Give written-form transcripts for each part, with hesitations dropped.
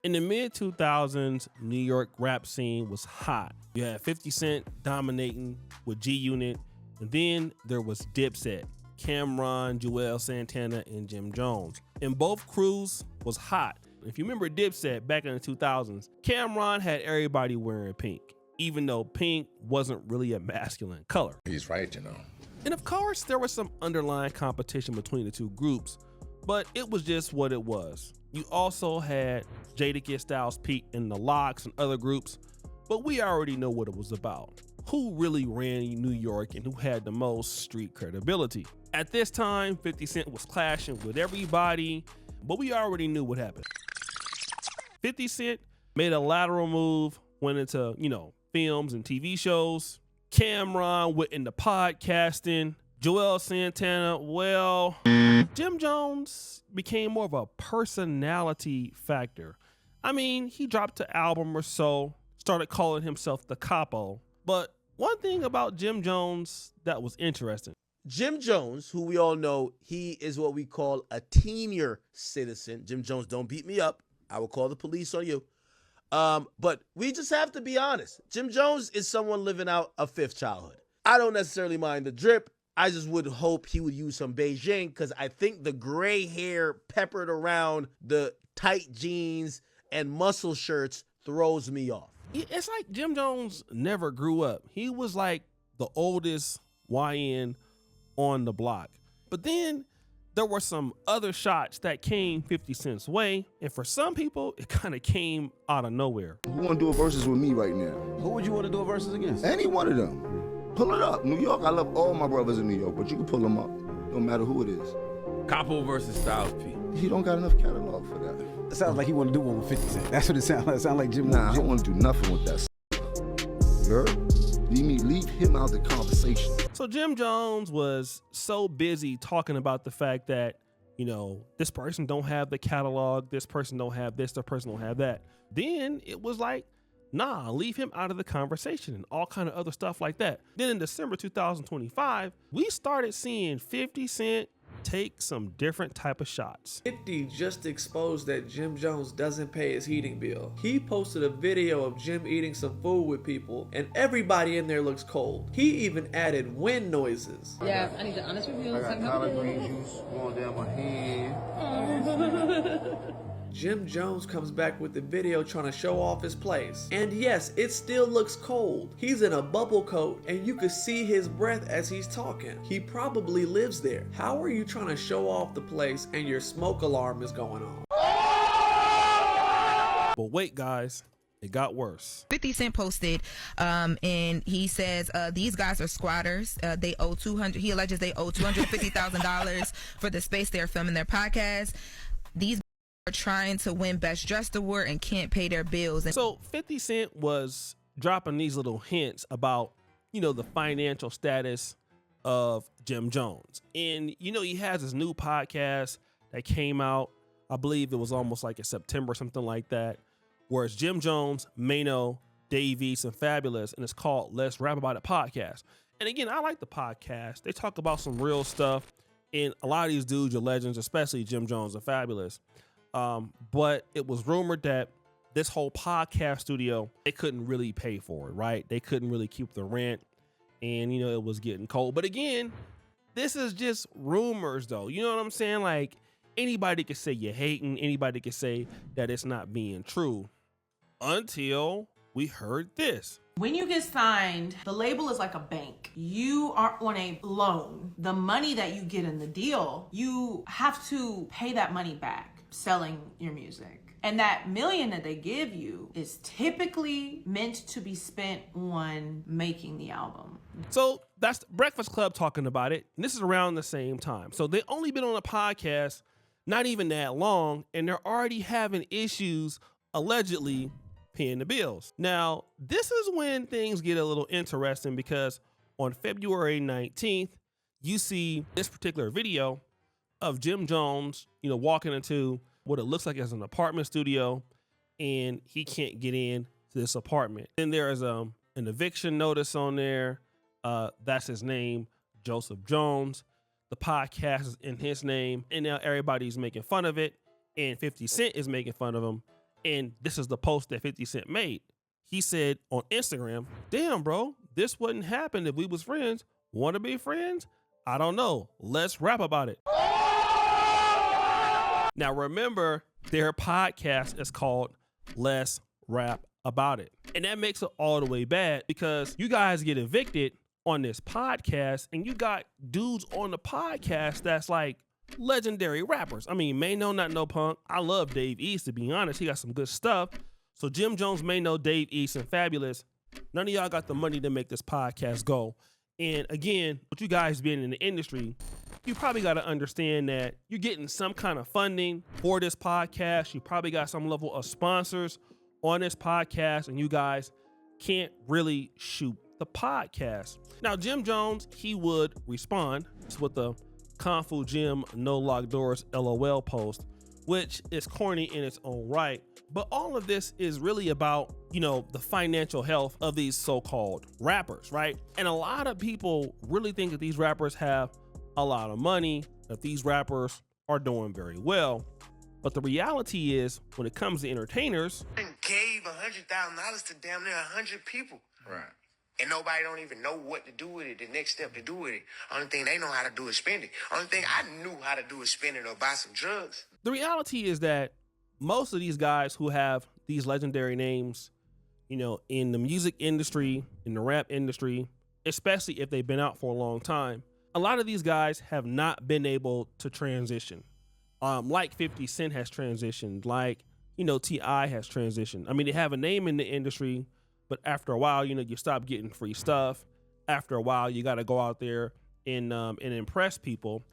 In the mid-2000s, New York rap scene was hot. You had 50 Cent dominating with G-Unit, and then there was Dipset, Cameron, Joel Santana, and Jim Jones. And both crews was hot. If you remember Dipset back in the 2000s, Cameron had everybody wearing pink, even though pink wasn't really a masculine color. He's right, you know. And of course, there was some underlying competition between the two groups, but it was just what it was. You also had Jadakiss Styles P and the Lox and other groups, but we already know what it was about. Who really ran New York and who had the most street credibility? At this time, 50 Cent was clashing with everybody, but we already knew what happened. 50 Cent made a lateral move, went into, films and TV shows. Cameron went into podcasting. Joel Santana, well, Jim Jones became more of a personality factor. I mean, he dropped an album or so, started calling himself the Capo. But one thing about Jim Jones that was interesting. Jim Jones, who we all know, he is what we call a senior citizen. Jim Jones, don't beat me up. I will call the police on you. But we just have to be honest. Jim Jones is someone living out a fifth childhood. I don't necessarily mind the drip. I just would hope he would use some Beijing, because I think the gray hair peppered around the tight jeans and muscle shirts throws me off. It's like Jim Jones never grew up. He was like the oldest YN on the block. But then there were some other shots that came 50 Cent's way, and for some people, it kind of came out of nowhere. Who want to do a versus with me right now? Who would you want to do a versus against? Any one of them. Pull it up. New York, I love all my brothers in New York, but you can pull them up. No matter who it is. Capo versus Styles P. He don't got enough catalog for that. It sounds like he want to do one with 50 Cent. That's what it sounds like. It sounds like Jim. Nah, I don't want to do nothing with that. You heard? Leave him out of the conversation. So Jim Jones was so busy talking about the fact that, this person don't have the catalog, this person don't have this, this person don't have that. Then it was like, nah, leave him out of the conversation and all kind of other stuff like that. Then in December 2025, we started seeing 50 Cent take some different type of shots. 50 just exposed that Jim Jones doesn't pay his heating bill. He posted a video of Jim eating some food with people, and everybody in there looks cold. He even added wind noises. Yeah, I need the honest review. I got collard green juice going down my hand. Jim Jones comes back with the video trying to show off his place. And yes, it still looks cold. He's in a bubble coat and you can see his breath as he's talking. He probably lives there. How are you trying to show off the place and your smoke alarm is going on? But wait, guys. It got worse. 50 Cent posted, and he says these guys are squatters. They owe He alleges they owe $250,000 for the space they're filming their podcast. These are trying to win Best Dressed Award and can't pay their bills. And so 50 Cent was dropping these little hints about, the financial status of Jim Jones. And, he has his new podcast that came out. I believe it was almost like in September, something like that. Where it's Jim Jones, Mano, Dave East, and Fabulous, and it's called Let's Rap About It Podcast. And again, I like the podcast. They talk about some real stuff, and a lot of these dudes are legends, especially Jim Jones and Fabulous. But it was rumored that this whole podcast studio, they couldn't really pay for it, right? They couldn't really keep the rent, and, it was getting cold. But again, this is just rumors, though. You know what I'm saying? Like, anybody could say you're hating. Anybody could say that it's not being true. Until we heard this. When you get signed, the label is like a bank. You are on a loan. The money that you get in the deal, you have to pay that money back selling your music. And that $1 million that they give you is typically meant to be spent on making the album. So that's Breakfast Club talking about it. And this is around the same time. So they only been on a podcast not even that long, and they're already having issues, allegedly, paying the bills. Now, this is when things get a little interesting, because on February 19th, you see this particular video of Jim Jones, walking into what it looks like as an apartment studio, and he can't get in to this apartment. Then there is an eviction notice on there. That's his name, Joseph Jones. The podcast is in his name, and now everybody's making fun of it, and 50 Cent is making fun of him. And this is the post that 50 Cent made. He said on Instagram, damn, bro, this wouldn't happen if we was friends. Want to be friends? I don't know. Let's rap about it. Now, remember, their podcast is called Let's Rap About It. And that makes it all the way bad because you guys get evicted on this podcast and you got dudes on the podcast that's like legendary rappers. I mean, may know, not know Punk. I love Dave East, to be honest. He got some good stuff. So Jim Jones may know Dave East and Fabulous. None of y'all got the money to make this podcast go. And again, with you guys being in the industry, you probably got to understand that you're getting some kind of funding for this podcast. You probably got some level of sponsors on this podcast, and you guys can't really shoot the podcast. Now, Jim Jones, he would respond with the Kung Fu Jim No Lock Doors LOL post, which is corny in its own right. But all of this is really about, you know, the financial health of these so-called rappers, right? And a lot of people really think that these rappers have a lot of money, that these rappers are doing very well. But the reality is, when it comes to entertainers, gave $100,000 to damn near 100 people. Right. And nobody don't even know what to do with it, the next step to do with it. Only thing they know how to do is spend it. Only thing I knew how to do is spend it or buy some drugs. The reality is that most of these guys who have these legendary names, you know, in the music industry, in the rap industry, especially if they've been out for a long time, a lot of these guys have not been able to transition. Like 50 Cent has transitioned, like, you know, T.I. has transitioned. I mean, they have a name in the industry, but after a while, you know, you stop getting free stuff. After a while, you got to go out there and impress people.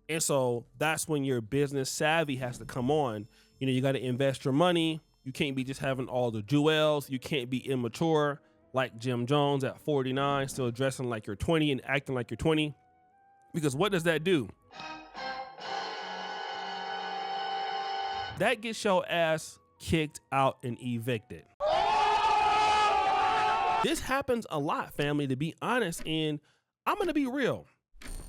And so that's when your business savvy has to come on. You know, you got to invest your money. You can't be just having all the jewels. You can't be immature like Jim Jones at 49, still dressing like you're 20 and acting like you're 20. Because what does that do? That gets your ass kicked out and evicted. This happens a lot, family, to be honest, and I'm going to be real.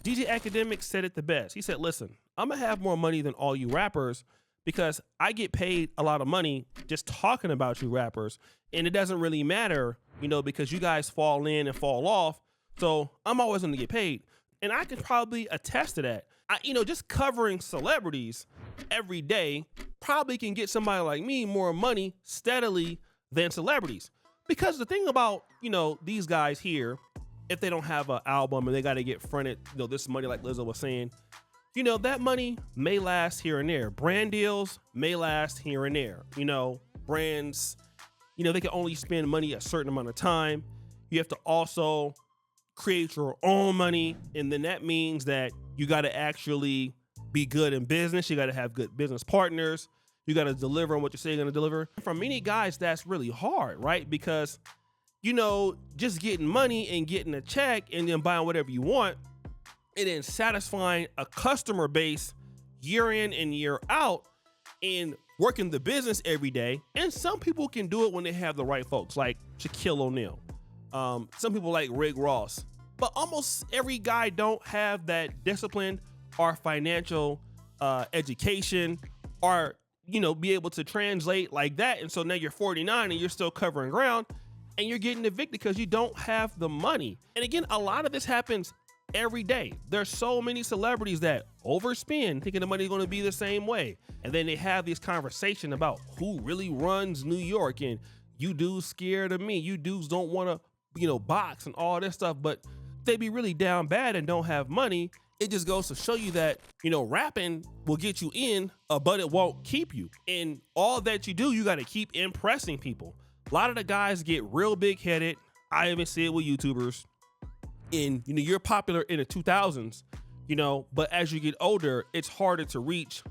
DJ Academic said it the best. He said, listen, I'm going to have more money than all you rappers because I get paid a lot of money just talking about you rappers, and it doesn't really matter, you know, because you guys fall in and fall off, so I'm always going to get paid. And I can probably attest to that. You know, just covering celebrities every day probably can get somebody like me more money steadily than celebrities. Because the thing about, you know, these guys here, if they don't have an album and they got to get fronted, you know, this money, like Lizzo was saying, you know, that money may last here and there. Brand deals may last here and there. You know, brands, you know, they can only spend money a certain amount of time. You have to also create your own money. And then that means that you got to actually be good in business. You got to have good business partners. You got to deliver on what you say you're going to deliver. For many guys, that's really hard, right? Because, you know, just getting money and getting a check and then buying whatever you want and then satisfying a customer base year in and year out and working the business every day. And some people can do it when they have the right folks, like Shaquille O'Neal. Some people like Rick Ross. But almost every guy don't have that discipline or financial education or, you know, be able to translate like that. And so now you're 49 and you're still covering ground and you're getting evicted because you don't have the money. And again, a lot of this happens every day. There's so many celebrities that overspend thinking the money's going to be the same way. And then they have this conversation about who really runs New York and you dudes scared of me. You dudes don't want to, you know, box and all this stuff, but they be really down bad and don't have money. It just goes to show you that, you know, rapping will get you in, but it won't keep you. And all that you do, you got to keep impressing people. A lot of the guys get real big headed. I even see it with YouTubers. And, you know, you're popular in the 2000s, you know, but as you get older, it's harder to reach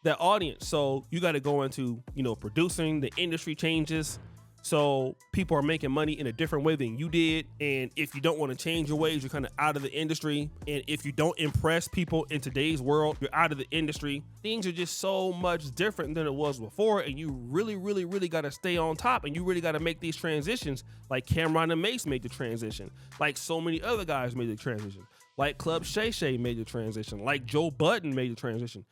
that audience. So you got to go into, you know, producing. The industry changes. So people are making money in a different way than you did. And if you don't want to change your ways, you're kind of out of the industry. And if you don't impress people in today's world, you're out of the industry. Things are just so much different than it was before. And you really, really, really got to stay on top. And you really got to make these transitions like Cameron and Mace made the transition. Like so many other guys made the transition. Like Club Shay Shay made the transition. Like Joe Budden made the transition.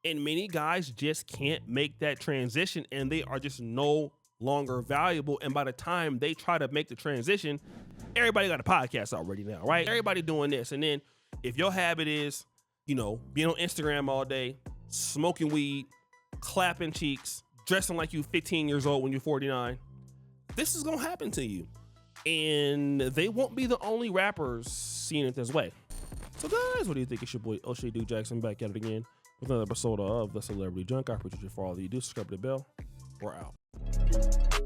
And many guys just can't make that transition, and they are just no longer valuable. And by the time they try to make the transition, everybody got a podcast already now, right? Everybody doing this. And then if your habit is, being on Instagram all day, smoking weed, clapping cheeks, dressing like you 15 years old when you're 49, this is going to happen to you. And they won't be the only rappers seeing it this way. So guys, what do you think? It's your boy O'Shea Duke Jackson back at it again with another episode of The Celebrity Junk. I appreciate you for all that you do. Subscribe to the bell. We're out.